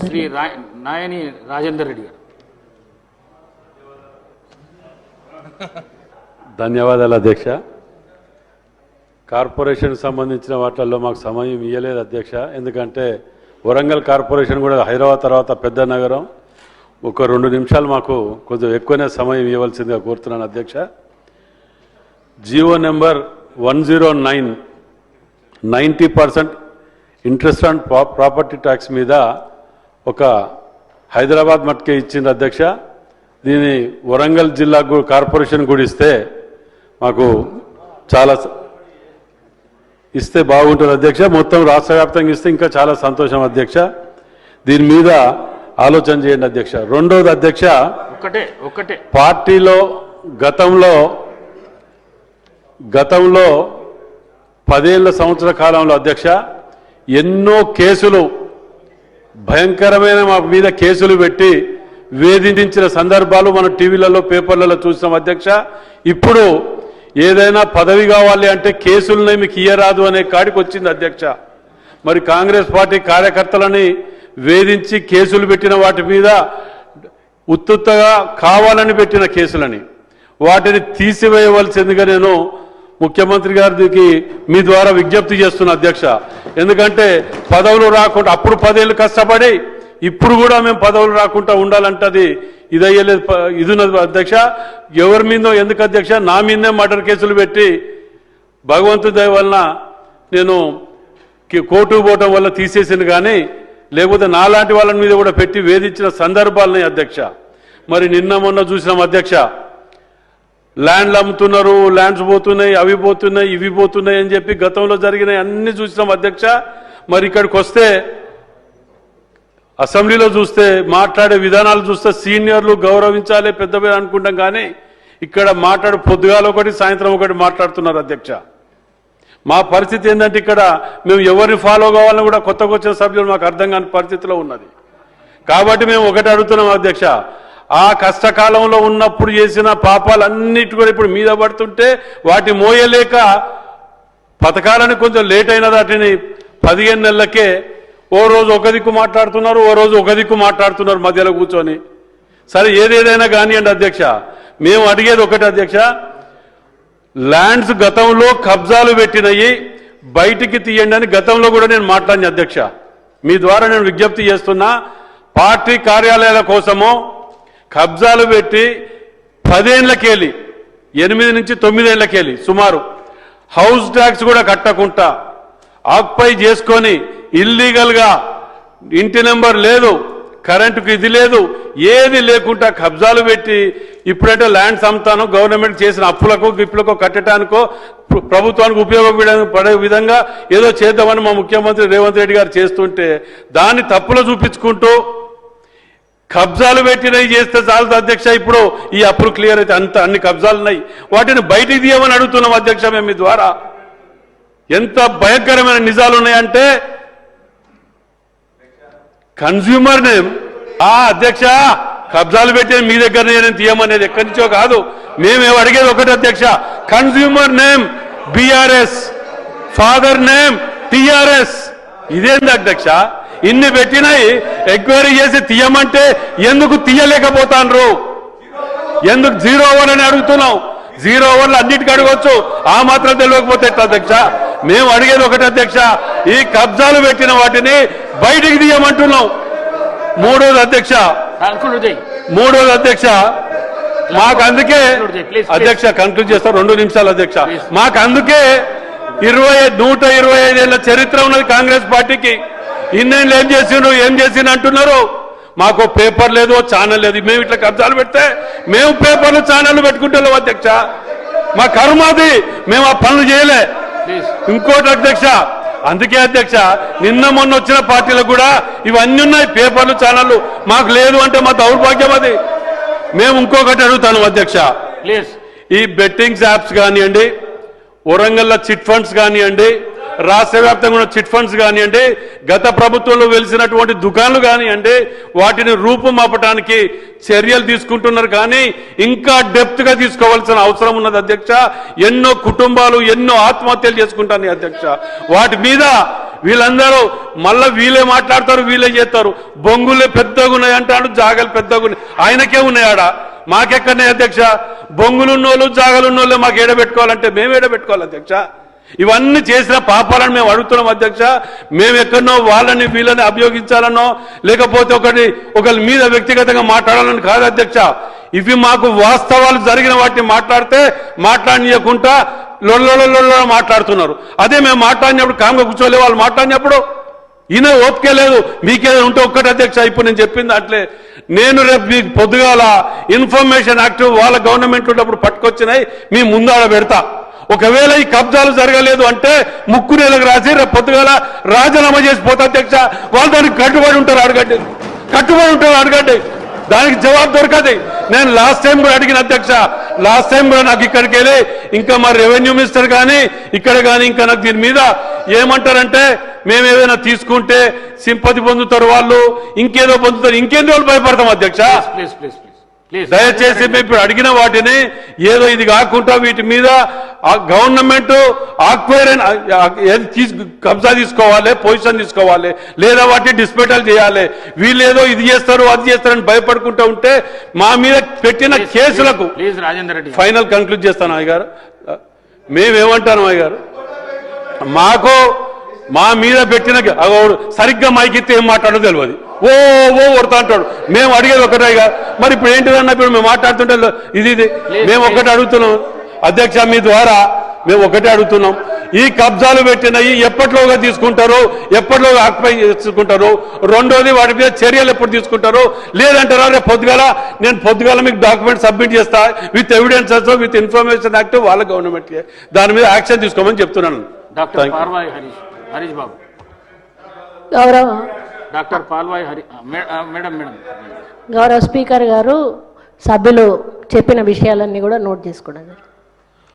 శ్రీ నాయని రాజేందర్ రెడ్డి గారు. ధన్యవాదాలు అధ్యక్ష. కార్పొరేషన్ సంబంధించిన వాటిల్లో మాకు సమయం ఇవ్వలేదు అధ్యక్ష. ఎందుకంటే వరంగల్ కార్పొరేషన్ కూడా హైదరాబాద్ తర్వాత పెద్ద నగరం. ఒక 2 నిమిషాలు మాకు కొంచెం ఎక్కువనే సమయం ఇవ్వవలసిందిగా కోరుతున్నాను అధ్యక్ష. GO number 109 90% interest on property tax మీద ఒక హైదరాబాద్ మట్కే ఇచ్చింది అధ్యక్ష. దీన్ని వరంగల్ జిల్లా కార్పొరేషన్ కూడా ఇస్తే మాకు చాలా ఇస్తే బాగుంటుంది అధ్యక్ష. మొత్తం రాష్ట్ర వ్యాప్తంగా ఇస్తే ఇంకా చాలా సంతోషం అధ్యక్ష. దీని మీద ఆలోచన చేయండి అధ్యక్ష. రెండోది అధ్యక్ష, ఒకటే పార్టీలో గతంలో 10 సంవత్సర కాలంలో అధ్యక్ష ఎన్నో కేసులు భయంకరమైన మా మీద కేసులు పెట్టి వేధించిన సందర్భాలు మనం టీవీలలో పేపర్లలో చూస్తాం అధ్యక్ష. ఇప్పుడు ఏదైనా పదవి కావాలి అంటే కేసులనే మీకు ఇయ్యరాదు అనే కాడికి వచ్చింది అధ్యక్ష. మరి కాంగ్రెస్ పార్టీ కార్యకర్తలని వేధించి కేసులు పెట్టిన వాటి మీద ఉత్తుత్తగా కావాలని పెట్టిన కేసులని వాటిని తీసివేయవలసిందిగా నేను ముఖ్యమంత్రి గారికి మీ ద్వారా విజ్ఞప్తి చేస్తున్నా అధ్యక్ష. ఎందుకంటే పదవులు రాకుండా అప్పుడు 10 ఏళ్ళు కష్టపడి ఇప్పుడు కూడా మేము పదవులు రాకుండా ఉండాలంటది ఇదయ్యలేదు. ఇది అధ్యక్ష. ఎవరి మీదో ఎందుకు అధ్యక్ష, నా మీదే మర్డర్ కేసులు పెట్టి భగవంతుడి దయ వలన నేను కోర్టుకు పోవటం వల్ల తీసేసింది, కానీ లేకపోతే నాలాంటి వాళ్ళ మీద కూడా పెట్టి వేధించిన సందర్భాలని అధ్యక్ష. మరి నిన్న మొన్న చూసినాం అధ్యక్ష, ల్యాండ్లు అమ్ముతున్నారు, ల్యాండ్స్ పోతున్నాయి, అవి పోతున్నాయి, ఇవి పోతున్నాయి అని చెప్పి గతంలో జరిగినాయి అన్ని చూసినాం అధ్యక్ష. మరి ఇక్కడికి వస్తే అసెంబ్లీలో చూస్తే మాట్లాడే విధానాలు చూస్తే సీనియర్లు గౌరవించాలి పెద్ద అనుకుంటాం, కానీ ఇక్కడ పొద్దుగాల ఒకటి సాయంత్రం ఒకటి మాట్లాడుతున్నారు అధ్యక్ష. మా పరిస్థితి ఏంటంటే ఇక్కడ మేము ఎవరిని ఫాలో కావాలని కూడా కొత్తగా వచ్చిన సభ్యులు మాకు అర్థం కాని పరిస్థితిలో ఉన్నది. కాబట్టి మేము ఒకటి అడుగుతున్నాం అధ్యక్ష, ఆ కష్టకాలంలో ఉన్నప్పుడు చేసిన పాపాలన్నిటి కూడా ఇప్పుడు మీద పడుతుంటే వాటి మోయలేక పథకాలని కొంచెం లేట్ అయిన వాటిని 15 నెలలకే ఓ రోజు ఒక దిక్కు మాట్లాడుతున్నారు, ఓ రోజు ఒక దిక్కు మాట్లాడుతున్నారు మధ్యలో కూర్చొని. సరే ఏదేదైనా కానివ్వండి అధ్యక్ష, మేము అడిగేది ఒకటి అధ్యక్ష, ల్యాండ్స్ గతంలో కబ్జాలు పెట్టినవి బయటికి తీయండి అని గతంలో కూడా నేను మాట్లాడిన అధ్యక్ష. మీ ద్వారా నేను విజ్ఞప్తి చేస్తున్నా, పార్టీ కార్యాలయాల కోసమో కబ్జాలు పెట్టి 10 ఏళ్లకెళ్ళి 8 నుంచి 9 ఏళ్లకెళ్ళి సుమారు హౌస్ ట్యాక్స్ కూడా కట్టకుండా ఆక్యుపై చేసుకొని ఇల్లీగల్గా ఇంటి నెంబర్ లేదు, కరెంటుకు ఇది లేదు, ఏది లేకుండా కబ్జాలు పెట్టి ఇప్పుడంటే ల్యాండ్స్ అమ్ముతాను గవర్నమెంట్ చేసిన అప్పులకు గిప్పులకు కట్టడానికో ప్రభుత్వానికి ఉపయోగపడే విధంగా ఏదో చేద్దామని మా ముఖ్యమంత్రి రేవంత్ రెడ్డి గారు చేస్తుంటే దాన్ని తప్పులో చూపించుకుంటూ కబ్జాలు పెట్టినవి చేస్తే చాలదు అధ్యక్ష. ఇప్పుడు ఈ అప్పులు క్లియర్ అయితే అన్ని కబ్జాలు ఉన్నాయి, వాటిని బయటికి తీయమని అడుగుతున్నాం అధ్యక్ష. మేము మీ ద్వారా ఎంత భయంకరమైన నిజాలు ఉన్నాయంటే కన్స్యూమర్ నేమ్ అధ్యక్ష కబ్జాలు పెట్టే మీ దగ్గర నేను తీయమనేది ఎక్కడి నుంచో కాదు. మేమేమో అడిగేది ఒకటి అధ్యక్ష, consumer name BRS, father name TRS. ఇదేంది అధ్యక్ష, ఇన్ని పెట్టినాయి ఎంక్వైరీ చేసి తీయమంటే ఎందుకు తీయలేకపోతాన్రు? ఎందుకు 0 అని అడుగుతున్నాం? 0 అన్నిటికీ అడగవచ్చు, ఆ మాత్రం తెలియకపోతే ఎట్లా అధ్యక్ష? మేము అడిగేది ఒకటి అధ్యక్ష, ఈ కబ్జాలు పెట్టిన వాటిని బయటికి తీయమంటున్నాం. మూడోది అధ్యక్ష మాకు అందుకే అధ్యక్ష కంక్లూడ్ చేస్తా 2 నిమిషాలు అధ్యక్ష. మాకు అందుకే 125 ఏళ్ల చరిత్ర ఉన్నది కాంగ్రెస్ పార్టీకి. ఇన్నేళ్ళు ఏం చేసిండు అంటున్నారు. మాకు పేపర్ లేదు, ఛానల్ లేదు. మేము ఇట్లా కబ్జాలు పెడితే మేము పేపర్లు ఛానళ్లు పెట్టుకుంటాం అధ్యక్ష. మా కర్మాది, మేము ఆ పనులు చేయలే. ఇంకోటి అధ్యక్ష, అందుకే అధ్యక్ష నిన్న మొన్న వచ్చిన పార్టీలకు కూడా ఇవన్నీ ఉన్నాయి, పేపర్లు ఛానళ్లు. మాకు లేదు అంటే మా దౌర్భాగ్యం అది. మేము ఇంకొకటి అడుగుతాను అధ్యక్ష, ఈ బెట్టింగ్స్ యాప్స్ కానివ్వండి, వరంగల్ చిట్ ఫండ్స్ కానివ్వండి, రాష్ట్ర వ్యాప్తంగా ఉన్న చిట్ ఫండ్స్ కానివ్వండి, గత ప్రభుత్వంలో వెలిసినటువంటి దుకాణాలు కానివ్వండి, వాటిని రూపుమాపటానికి చర్యలు తీసుకుంటున్నారు. కానీ ఇంకా డెప్త్ గా తీసుకోవాల్సిన అవసరం ఉన్నది అధ్యక్ష. ఎన్నో కుటుంబాలు ఎన్నో ఆత్మహత్యలు చేసుకుంటాను అధ్యక్ష. వాటి మీద వీళ్ళందరూ మళ్ళా వీళ్ళే మాట్లాడతారు, వీళ్ళే చేస్తారు. బొంగులే పెద్దగా ఉన్నాయి అంటాడు, జాగలు పెద్దగా ఉన్నాయి. ఆయనకే ఉన్నాయాడా, మాకెక్కడనే అధ్యక్ష. బొంగులున్నోళ్ళు జాగలున్నోళ్ళే మాకు ఏడబెట్టుకోవాలంటే మేము ఏడబెట్టుకోవాలి అధ్యక్ష. ఇవన్నీ చేసిన పాపాలను మేము అడుగుతున్నాం అధ్యక్ష. మేము ఎక్కడనో వాళ్ళని వీళ్ళని అభియోగించాలనో లేకపోతే ఒకరి మీద వ్యక్తిగతంగా మాట్లాడాలని కాదు అధ్యక్ష. ఇవి మాకు వాస్తవాలు జరిగిన వాటిని మాట్లాడితే మాట్లాడనీయకుండా లొల్ల మాట్లాడుతున్నారు. అదే మేము మాట్లాడినప్పుడు కామ్గా కూర్చోలే, వాళ్ళు మాట్లాడినప్పుడు ఈయన ఓపికే లేదు. మీకేదో ఉంటే ఒక్కటి అధ్యక్ష, ఇప్పుడు నేను చెప్పింది అట్లే. నేను రేపు మీకు పొద్దుగాల ఇన్ఫర్మేషన్ యాక్ట్ వాళ్ళ గవర్నమెంట్ ఉన్నప్పుడు పట్టుకొచ్చినాయి మీ ముందాడ పెడతా. ఒకవేళ ఈ కబ్జాలు జరగలేదు అంటే ముక్కు నెలకు రాసి రేపు పొద్దుగాల రాజీనామా చేసి పోతా అధ్యక్ష. వాళ్ళు దానికి కట్టుబడి ఉంటారు, అడగండి. దానికి జవాబు దొరకదు. నేను లాస్ట్ టైం కూడా అడిగిన అధ్యక్ష. లాస్ట్ టైం కూడా నాకు ఇక్కడికి వెళ్ళి ఇంకా మా రెవెన్యూ మినిస్టర్ కానీ ఇక్కడ కానీ ఇంకా నాకు దీని మీద ఏమంటారంటే, మేము ఏదైనా తీసుకుంటే సింపతి పొందుతారు వాళ్ళు, ఇంకేదో పొందుతారు. ఇంకెన్ని రోజులు భయపడతాం అధ్యక్ష. దయచేసి మేము ఇప్పుడు అడిగిన వాటిని ఏదో ఇది కాకుండా వీటి మీద గవర్నమెంట్ కబ్జా తీసుకోవాలి, పొజిషన్ తీసుకోవాలి, లేదా వాటిని డిస్పెటల్ చేయాలి. వీళ్ళు ఏదో ఇది చేస్తారు అది చేస్తారని భయపడుకుంటూ ఉంటే మా మీద పెట్టిన కేసులకు ఫైనల్ కంక్లూడ్ చేస్తాను అయ్య గారు. మేమేమంటాను అయ్య గారు, మాకు మా మీద పెట్టిన సరిగ్గా మైకిస్తే ఏం మాట్లాడో తెలియదు. ఓ కొడతా అంటాడు. మేము అడిగేది ఒకటేగా. మరి ఇప్పుడు ఏంటిదన్నా, ఇప్పుడు మేము మాట్లాడుతుంటే ఇది మేము ఒకటి అడుగుతున్నాం అధ్యక్ష. మీ ద్వారా మేము ఒకటే అడుగుతున్నాం, ఈ కబ్జాలు పెట్టినవి ఎప్పటిలోగా తీసుకుంటారు, ఎప్పటిలోగా ఆక్యుపై చేసుకుంటారు? రెండోది, వాటి మీద చర్యలు ఎప్పుడు తీసుకుంటారు? లేదంటారా రేపు పొద్దుగాల మీకు డాక్యుమెంట్ సబ్మిట్ చేస్తా with evidences with information act వాళ్ళ గవర్నమెంట్ దాని మీద యాక్షన్ తీసుకోమని చెప్తున్నాను. Doctor Palvai Harish Babu. Doctor Palvai madam. గౌరవ స్పీకర్ గారు, సభ్యులు చెప్పిన విషయాలన్నీ కూడా నోట్ చేసుకోవడం.